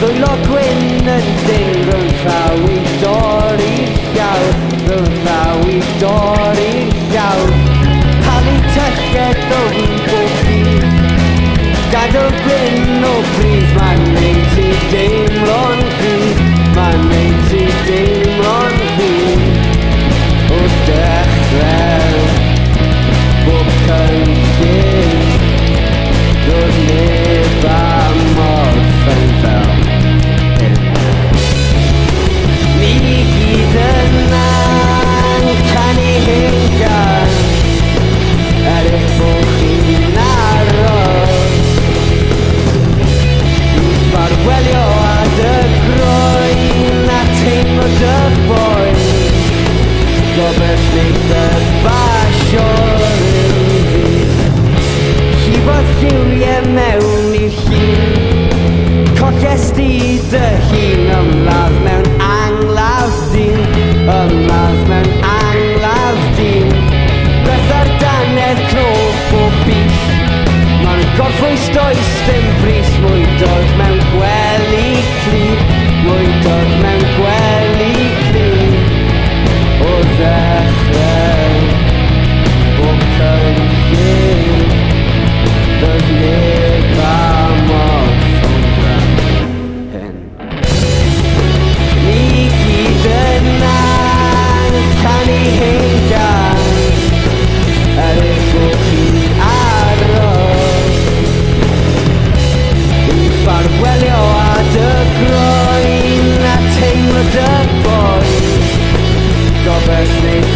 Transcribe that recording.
Ddwylo gwyn yn dyn rhwng llaw i dorri'r llaw, rhwng llaw i dorri'r llaw. Palu tylled o fi'n bob dydd, gadael gwyn o bryd, mae'n neud ti deimlo'n rhydd, mae'n neud ti deimlo'n rhydd. O dechrau bob cynllun, doedd neb am orffen fel hyn. Ni gyd yna'n canu hengan, eich bod chi'n aros i ffarwelio a dy groen a teimlo dy boen. Gobeith wneith y basio ryw ddydd. Llifodd lliwiau mewn i'r llun, colles di dy hun ymladd mewn anglaf dyn, ymladd mewn anglaf dyn. Bethau'r danedd cnof o bys, mae'n gorffwys does dim bris. Mwy dod mewn gwely clir, mwy dod mewn gwely clir. O ddechrau bob cynllun, doedd neb am orffen fel hyn. Ni gyd yna'n canu hengan, eich bod chi'n aros i ffarwelio a dy groen a teimlo dy boen. Gobeith wneith